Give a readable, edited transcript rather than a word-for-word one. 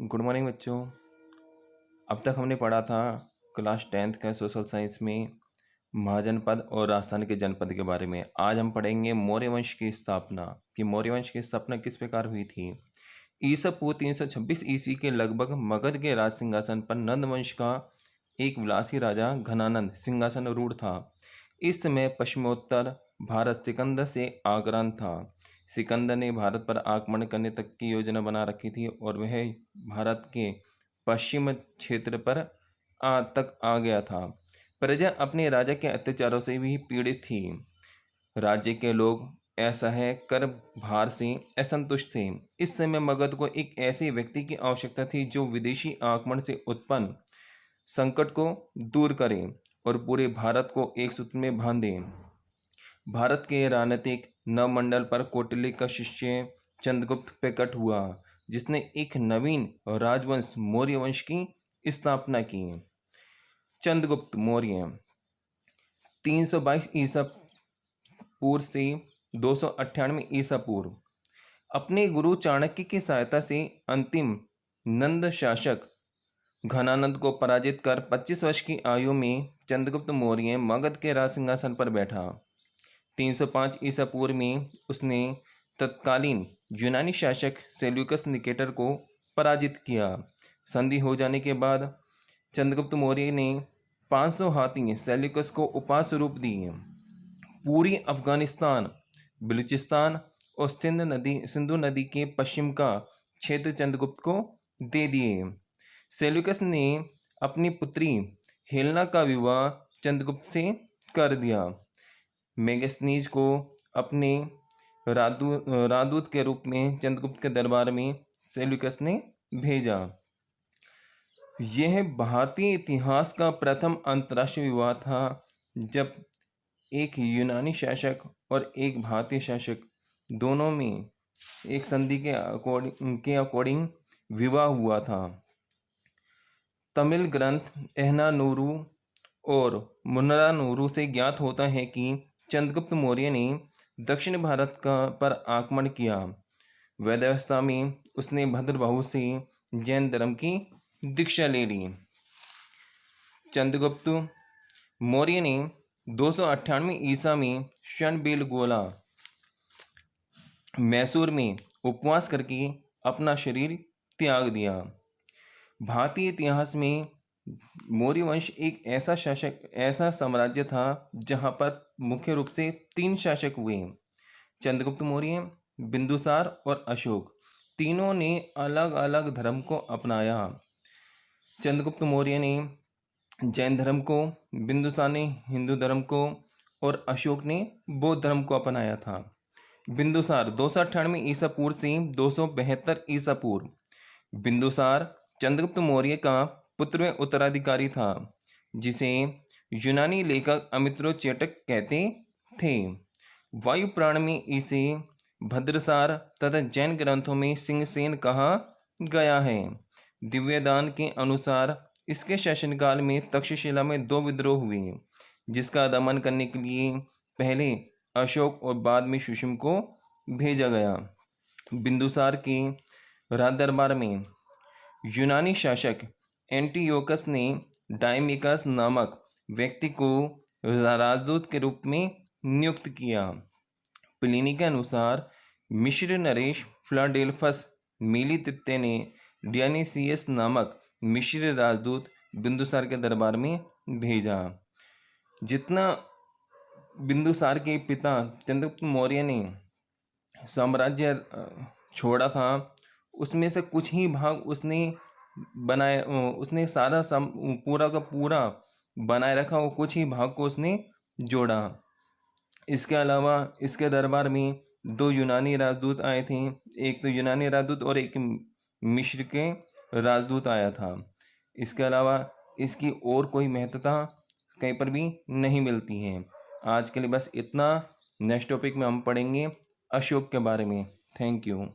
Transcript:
Good morning बच्चों। अब तक हमने पढ़ा था क्लास 10th का सोशल साइंस में महाजनपद और राजस्थान के जनपद के बारे में। आज हम पढ़ेंगे मौर्य वंश की स्थापना कि मौर्य वंश की स्थापना किस प्रकार हुई थी। ईसा पूर्व 326 ईस्वी के लगभग मगध के राज सिंहासन पर नंद वंश का एक विलासी राजा घनानंद सिंहासन रूढ़ था। इस समय पश्चिमोत्तर भारत सिकंदर से आक्रांत था। सिकंदर ने भारत पर आक्रमण करने तक की योजना बना रखी थी और वह भारत के पश्चिम क्षेत्र पर तक आ गया था। प्रजा अपने राजा के अत्याचारों से भी पीड़ित थी। राज्य के लोग असह्य कर भार से असंतुष्ट थे। इस समय मगध को एक ऐसे व्यक्ति की आवश्यकता थी जो विदेशी आक्रमण से उत्पन्न संकट को दूर करे और पूरे भारत को एक सूत्र में बांधे। भारत के राजनीतिक नवमंडल पर कौटिल्य का शिष्य चंद्रगुप्त प्रकट हुआ, जिसने एक नवीन राजवंश मौर्य वंश की स्थापना की। चंद्रगुप्त मौर्य 322 ईसा पूर्व से 298 ईसा पूर्व अपने गुरु चाणक्य की सहायता से अंतिम नंद शासक घनानंद को पराजित कर 25 वर्ष की आयु में चंद्रगुप्त मौर्य मगध के राज सिंहासन पर बैठा। 305 ईसा पूर्व में उसने तत्कालीन यूनानी शासक सेल्यूकस निकेटर को पराजित किया। संधि हो जाने के बाद चंद्रगुप्त मौर्य ने 500 हाथी सेल्यूकस को उपास्य रूप दिए। पूरी अफगानिस्तान, बलूचिस्तान और सिंधु नदी के पश्चिम का क्षेत्र चंद्रगुप्त को दे दिए। सेल्यूकस ने अपनी पुत्री हेलेना का विवाह चंद्रगुप्त से कर दिया। मेगस्थनीज को अपने राजदूत के रूप में चंद्रगुप्त के दरबार में सेल्यूकस ने भेजा। यह भारतीय इतिहास का प्रथम अंतर्राष्ट्रीय विवाह था जब एक यूनानी शासक और एक भारतीय शासक दोनों में एक संधि के अकॉर्डिंग विवाह हुआ था। तमिल ग्रंथ एहनानूरू और मुन्नानूरू से ज्ञात होता है कि चंद्रगुप्त मौर्य ने दक्षिण भारत पर आक्रमण किया। वैद्यावस्था में उसने भद्रबाहु से जैन धर्म की दीक्षा ले ली। चंद्रगुप्त मौर्य ने 298 ईसा में शनबेलगोला मैसूर में उपवास करके अपना शरीर त्याग दिया। भारतीय इतिहास में मौर्य वंश एक ऐसा साम्राज्य था जहां पर मुख्य रूप से 3 शासक हुए। चंद्रगुप्त मौर्य, बिंदुसार और अशोक। तीनों ने अलग अलग धर्म को अपनाया। चंद्रगुप्त मौर्य ने जैन धर्म को, बिंदुसार ने हिंदू धर्म को और अशोक ने बौद्ध धर्म को अपनाया था। बिंदुसार 298 ईसा पूर्व से 272 ईसा पूर्व। बिंदुसार चंद्रगुप्त मौर्य का पुत्र उत्तराधिकारी था, जिसे यूनानी लेखक अमित्रो चेटक कहते थे। वायु पुराण में इसे भद्रसार तथा जैन ग्रंथों में सिंहसेन कहा गया है। दिव्यदान के अनुसार इसके शासनकाल में तक्षशिला में 2 विद्रोह हुए, जिसका दमन करने के लिए पहले अशोक और बाद में सुषुम्न को भेजा गया। बिंदुसार के राज दरबार में यूनानी शासक एंटियोकस ने डायमिकस नामक व्यक्ति को राजदूत के रूप में नियुक्त किया। प्लिनी के अनुसार मिस्र नरेश फिलाडेल्फस मिलितित्ते ने डियोनिसियस नामक मिस्र राजदूत बिंदुसार के दरबार में भेजा। जितना बिंदुसार के पिता चंद्रगुप्त मौर्य ने साम्राज्य छोड़ा था, उसमें से कुछ ही भाग उसने बनाए, उसने सारा पूरा का पूरा बनाए रखा और कुछ ही भाग को उसने जोड़ा। इसके अलावा इसके दरबार में 2 यूनानी राजदूत आए थे। एक तो यूनानी राजदूत और एक मिस्र के राजदूत आया था। इसके अलावा इसकी और कोई महत्ता कहीं पर भी नहीं मिलती है। आज के लिए बस इतना। नेक्स्ट टॉपिक में हम पढ़ेंगे अशोक के बारे में। Thank you.